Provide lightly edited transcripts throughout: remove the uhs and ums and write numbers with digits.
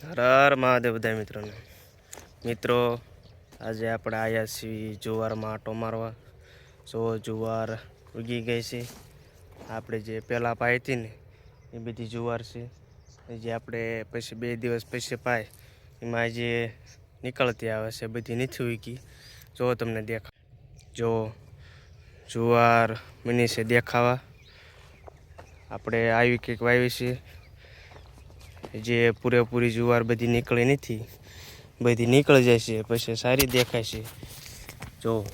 હર હર મહાદેવ બધા મિત્રોને મિત્રો આજે આપણે આવ્યા છીએ જુવારમાં આંટો મારવા. સો જુવાર ઉગી ગઈ છે. આપણે જે પહેલાં પાઈ હતી ને એ બધી જુવાર છે. જે આપણે પછી 2 દિવસ પછી પાય એમાં જે નીકળતી આવે છે બધી નથી ઉગી. જો તમને દેખા જો જુવાર મિની છે દેખાવા. આપણે આવી કંઈક વાવી છે જે પૂરેપૂરી જુવાર બધી નીકળી નથી, બધી નીકળી જાય છે પછી સારી દેખાય છે. જો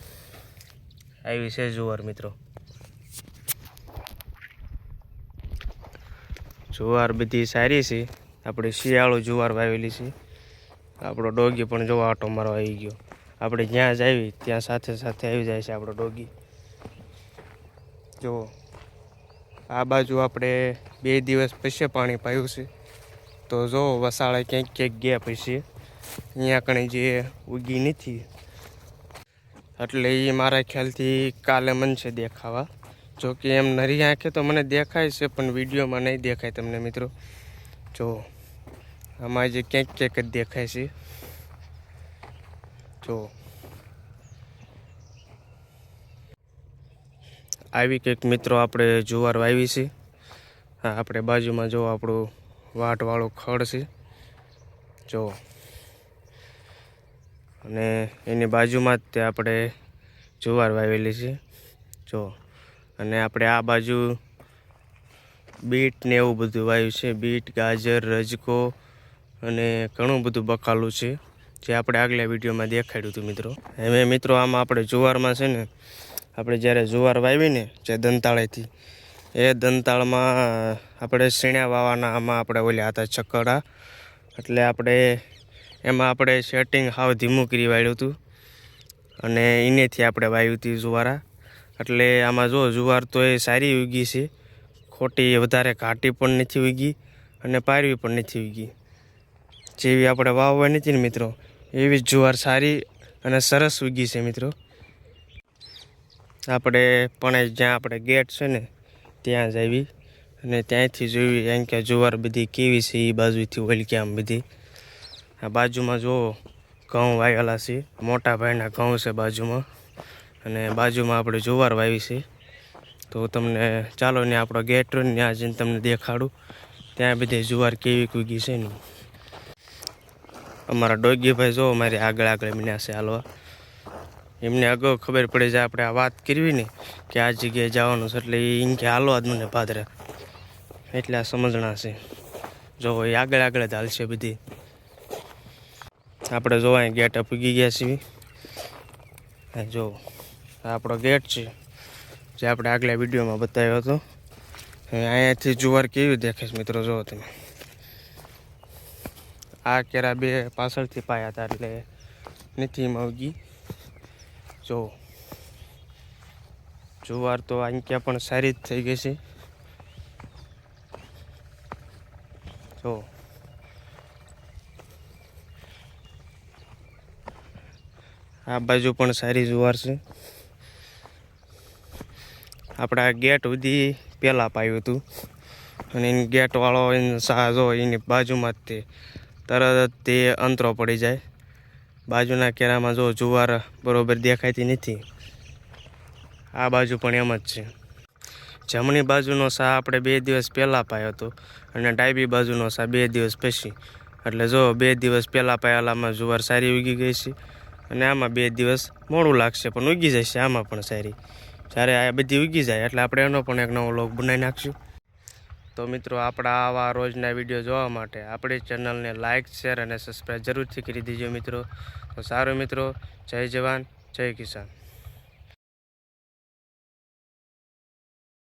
આવી છે જુવાર મિત્રો. જુવાર બધી સારી છે. આપણે શિયાળો જુવાર વાવેલી છે. આપણો ડોગી પણ જોવા આંટો મારવા આવી ગયો. આપણે જ્યાં જ આવી ત્યાં સાથે સાથે આવી જાય છે આપણો ડોગી. જો આ બાજુ આપણે 2 દિવસ પછી પાણી પાયું છે તો જો વસાળે ક્યાંક ક્યાંક ગયા પછી અહીંયા કણે જે ઉગી નથી એટલે એ મારા ખ્યાલથી કાલે મન છે દેખાવા. જો કે એમ નરી આંખે તો મને દેખાય છે પણ વિડીયોમાં નહીં દેખાય તમને મિત્રો. જો આમાં જે ક્યાંક ક્યાંક જ દેખાય છે. જો આવી કંઈક મિત્રો આપણે જુવાર વાવી છે. હા, આપણે બાજુમાં જો આપણું વાટવાળું ખડ છે જો, અને એની બાજુમાં જ તે આપણે જુવાર વાવેલી છે જો. અને આપણે આ બાજુ બીટ ને એવું બધું વાવ્યું છે. બીટ, ગાજર, રજકો અને ઘણું બધું બકાલું છે જે આપણે આગલા વિડીયોમાં દેખાડ્યું હતું મિત્રો. હવે મિત્રો આમાં આપણે જુવારમાં છે ને, આપણે જ્યારે જુવાર વાવીને જે દંતાળેથી એ દંતાળમાં આપણે સીણ્યા વાવાના આમાં આપણે ઓલ્યા હતા ચકડા. એટલે આપણે એમાં આપણે સેટિંગ હાવ ધીમું કરી વાળ્યું હતું અને એનેથી આપણે વાવ્યું હતી જુવારા. એટલે આમાં જો જુવાર તો એ સારી ઉગી છે, ખોટી વધારે ઘાટી પણ નથી ઉગી અને પારવી પણ નથી ઉગી. જેવી આપણે વાવવાની નથી ને મિત્રો એવી જ જુવાર સારી અને સરસ ઉગી છે મિત્રો. આપણે પણ જ્યાં આપણે ગેટ છે ને ત્યાં જ આવી અને ત્યાંથી જોઈ એમ કે જુવાર બધી કેવી છે એ બાજુથી ઓલકી આમ બધી. આ બાજુમાં જો ઘઉં વાવેલા છે, મોટા ભાઈના ઘઉં છે બાજુમાં, અને બાજુમાં આપણે જુવાર વાવી છે. તો તમને ચાલો ને આપણો ગેટ ને ત્યાં જઈને તમને દેખાડું ત્યાં બધી જુવાર કેવી ઉગી છે ને. અમારા ડોગી ભાઈ જો મારી આગળ આગળ મીન્યા છે હાલવા. એમને અગાઉ ખબર પડી જાય આપણે આ વાત કરવી ને કે આ જગ્યાએ જવાનું છે એટલે એ કે હાલવા જ મને ભાદરે, એટલે આ સમજણા છે. જો એ આગળ આગળ જ હાલશે બધી. આપણે જો અહીં ગેટ પૂગી ગયા છીએ. જો આ આપણો ગેટ છે જે આપણે આગલા વિડીયોમાં બતાવ્યો હતો. અહીંયાથી જુવાર કેવી દેખાય છે મિત્રો જુઓ તમે. આ કેરા 2 પાછળથી પાયા હતા એટલે નથી એમાં ઉગી. જો જુવાર તો અહીં ક્યાં પણ સારી જ થઈ ગઈ છે. જો આ બાજુ પણ સારી જુવાર છે. આપણે આ ગેટ સુધી પહેલાં પાયું હતું અને એની ગેટવાળો એને સા જો એની બાજુમાં જ તે તરત જ તે અંતરો પડી જાય. બાજુના કેરામાં જો જુવાર બરોબર દેખાતી નથી. આ બાજુ પણ એમ જ છે. જમણી બાજુનો સા આપણે 2 દિવસ પહેલાં પાયો હતો અને ડાબી બાજુનો સા 2 દિવસ પછી. એટલે જો 2 દિવસ પહેલાં પાયેલામાં જુવાર સારી ઉગી ગઈ છે અને આમાં 2 દિવસ મોડું લાગશે પણ ઉગી જશે આમાં પણ સારી. જ્યારે આ બધી ઉગી જાય એટલે આપણે એનો પણ એક નવો વ્લોગ બનાવી નાખીશું. તો મિત્રો આપણા આવા રોજના વિડીયો જોવા માટે આપણી ચેનલને લાઇક, શેર અને સબસ્ક્રાઈબ જરૂરથી કરી દેજો મિત્રો. તો સારું મિત્રો, જય જવાન, જય કિસાન.